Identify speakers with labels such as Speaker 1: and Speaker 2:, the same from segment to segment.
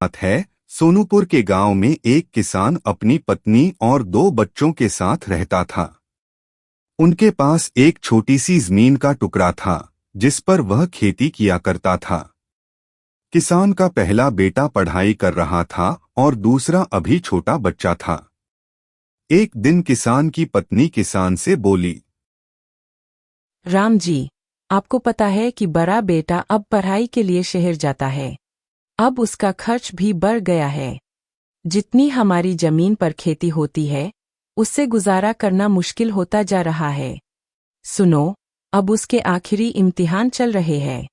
Speaker 1: बात है, सोनूपुर के गांव में एक किसान अपनी पत्नी और 2 बच्चों के साथ रहता था। उनके पास एक छोटी सी जमीन का टुकड़ा था, जिस पर वह खेती किया करता था। किसान का पहला बेटा पढ़ाई कर रहा था और दूसरा अभी छोटा बच्चा था। एक दिन किसान की पत्नी किसान से बोली,
Speaker 2: राम जी, आपको पता है कि बड़ा बेटा अब पढ़ाई के लिए शहर जाता है। अब उसका खर्च भी बढ़ गया है। जितनी हमारी जमीन पर खेती होती है, उससे गुजारा करना मुश्किल होता जा रहा है। सुनो, अब उसके आखिरी इम्तिहान चल रहे हैं।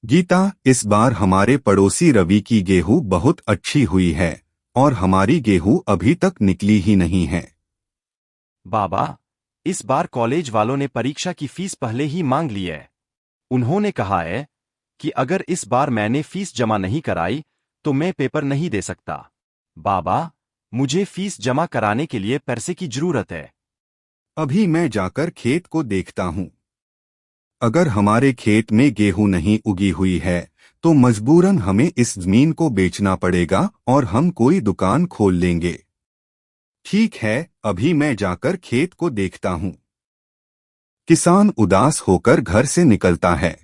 Speaker 1: गीता, इस बार हमारे पड़ोसी रवि की गेहूं बहुत अच्छी हुई है और हमारी गेहूं अभी तक निकली ही नहीं है।
Speaker 3: बाबा, इस बार कॉलेज वालों ने परीक्षा की फीस पहले ही मांग ली है। उन्होंने कहा है कि अगर इस बार मैंने फीस जमा नहीं कराई तो मैं पेपर नहीं दे सकता। बाबा, मुझे फीस जमा कराने के लिए पैसे की जरूरत है।
Speaker 1: अभी मैं जाकर खेत को देखता हूँ। अगर हमारे खेत में गेहूं नहीं उगी हुई है तो मजबूरन हमें इस जमीन को बेचना पड़ेगा और हम कोई दुकान खोल लेंगे। ठीक है, अभी मैं जाकर खेत को देखता हूँ। किसान उदास होकर घर से निकलता है।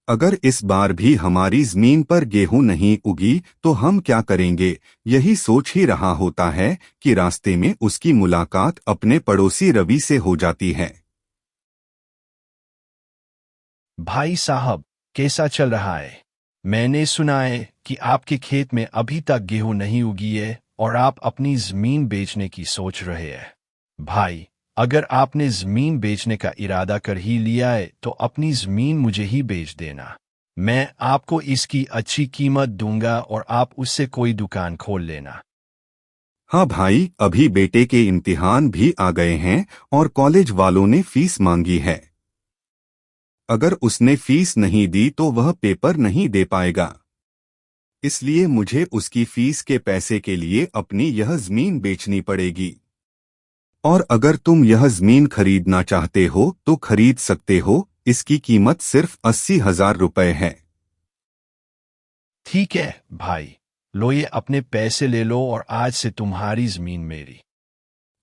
Speaker 1: अगर इस बार भी हमारी जमीन पर गेहूं नहीं उगी तो हम क्या करेंगे, यही सोच ही रहा होता है कि रास्ते में उसकी मुलाकात अपने पड़ोसी रवि से हो जाती है।
Speaker 4: भाई साहब, कैसा चल रहा है? मैंने सुना है कि आपके खेत में अभी तक गेहूं नहीं उगी है और आप अपनी जमीन बेचने की सोच रहे हैं। भाई, अगर आपने जमीन बेचने का इरादा कर ही लिया है तो अपनी जमीन मुझे ही बेच देना। मैं आपको इसकी अच्छी कीमत दूंगा और आप उससे कोई दुकान खोल लेना।
Speaker 1: हाँ भाई, अभी बेटे के इम्तिहान भी आ गए हैं और कॉलेज वालों ने फीस मांगी है। अगर उसने फीस नहीं दी तो वह पेपर नहीं दे पाएगा। इसलिए मुझे उसकी फीस के पैसे के लिए अपनी यह जमीन बेचनी पड़ेगी। और अगर तुम यह जमीन खरीदना चाहते हो तो खरीद सकते हो, इसकी कीमत सिर्फ 80,000 रुपए है।
Speaker 4: ठीक है भाई, लो ये अपने पैसे ले लो और आज से तुम्हारी जमीन मेरी।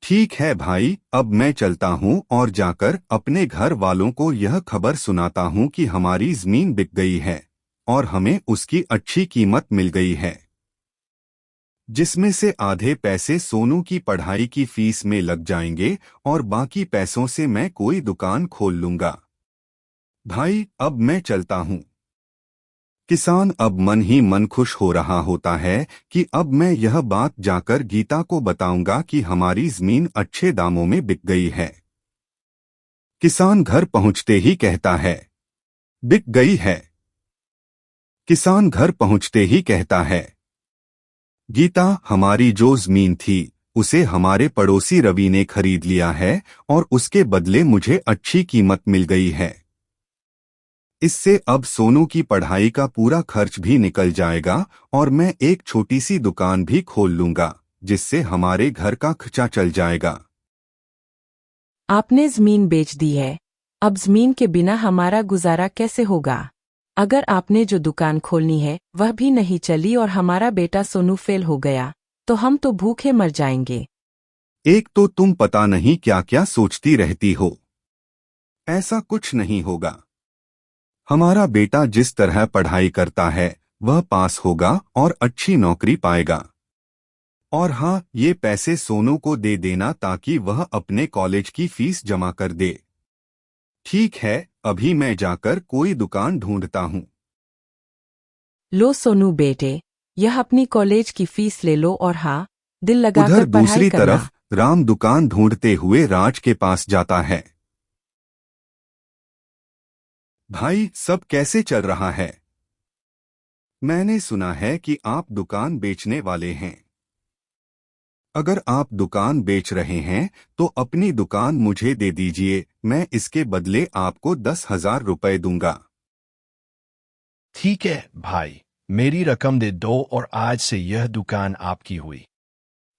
Speaker 1: ठीक है भाई, अब मैं चलता हूँ और जाकर अपने घर वालों को यह खबर सुनाता हूँ कि हमारी जमीन बिक गई है और हमें उसकी अच्छी कीमत मिल गई है, जिसमें से आधे पैसे सोनू की पढ़ाई की फीस में लग जाएंगे और बाकी पैसों से मैं कोई दुकान खोल लूंगा। भाई, अब मैं चलता हूँ। किसान अब मन ही मन खुश हो रहा होता है कि अब मैं यह बात जाकर गीता को बताऊंगा कि हमारी जमीन अच्छे दामों में बिक गई है। किसान घर पहुंचते ही कहता है, बिक गई है। किसान घर पहुंचते ही कहता है, गीता, हमारी जो जमीन थी उसे हमारे पड़ोसी रवि ने खरीद लिया है और उसके बदले मुझे अच्छी कीमत मिल गई है। इससे अब सोनू की पढ़ाई का पूरा खर्च भी निकल जाएगा और मैं एक छोटी सी दुकान भी खोल लूंगा, जिससे हमारे घर का खर्चा चल जाएगा।
Speaker 2: आपने जमीन बेच दी है, अब जमीन के बिना हमारा गुजारा कैसे होगा? अगर आपने जो दुकान खोलनी है वह भी नहीं चली और हमारा बेटा सोनू फेल हो गया तो हम तो भूखे मर जाएंगे।
Speaker 1: एक तो तुम पता नहीं क्या क्या सोचती रहती हो। ऐसा कुछ नहीं होगा। हमारा बेटा जिस तरह पढ़ाई करता है वह पास होगा और अच्छी नौकरी पाएगा। और हाँ, ये पैसे सोनू को दे देना ताकि वह अपने कॉलेज की फीस जमा कर दे। ठीक है, अभी मैं जाकर कोई दुकान ढूंढता हूँ।
Speaker 2: लो सोनू बेटे, यह अपनी कॉलेज की फीस ले लो और हाँ, दिल
Speaker 1: उधर
Speaker 2: लगाकर पढ़ाई
Speaker 1: दूसरी
Speaker 2: करना।
Speaker 1: तरफ राम दुकान ढूंढते हुए राज के पास जाता है। भाई, सब कैसे चल रहा है? मैंने सुना है कि आप दुकान बेचने वाले हैं। अगर आप दुकान बेच रहे हैं तो अपनी दुकान मुझे दे दीजिए, मैं इसके बदले आपको 10,000 रुपए दूंगा।
Speaker 4: ठीक है भाई, मेरी रकम दे दो और आज से यह दुकान आपकी हुई।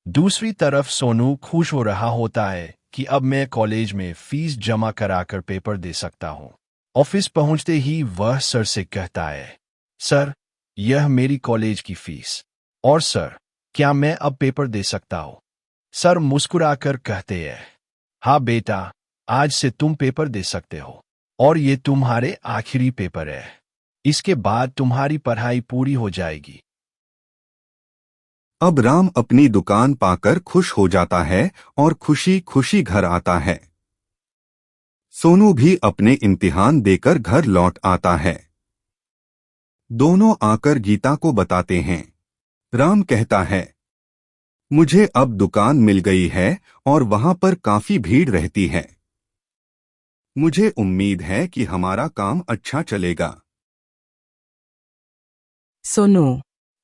Speaker 4: दूसरी तरफ सोनू खुश हो रहा होता है कि अब मैं कॉलेज में फीस जमा कराकर पेपर दे सकता हूँ। ऑफिस पहुंचते ही वह सर से कहता है, सर, यह मेरी कॉलेज की फीस। और सर, क्या मैं अब पेपर दे सकता हूँ? सर मुस्कुराकर कहते हैं, हाँ बेटा, आज से तुम पेपर दे सकते हो। और ये तुम्हारे आखिरी पेपर है। इसके बाद तुम्हारी पढ़ाई पूरी हो जाएगी।
Speaker 1: अब राम अपनी दुकान पाकर खुश हो जाता है और खुशी खुशी घर आता है। सोनू भी अपने इम्तिहान देकर घर लौट आता है। दोनों आकर गीता को बताते हैं। राम कहता है, मुझे अब दुकान मिल गई है और वहां पर काफी भीड़ रहती है। मुझे उम्मीद है कि हमारा काम अच्छा चलेगा।
Speaker 2: सोनू,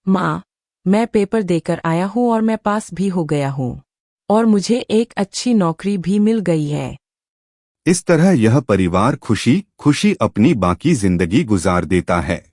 Speaker 2: माँ, मैं पेपर देकर आया हूँ और मैं पास भी हो गया हूँ। और मुझे एक अच्छी नौकरी भी मिल गई है।
Speaker 1: इस तरह यह परिवार खुशी खुशी अपनी बाकी जिंदगी गुजार देता है।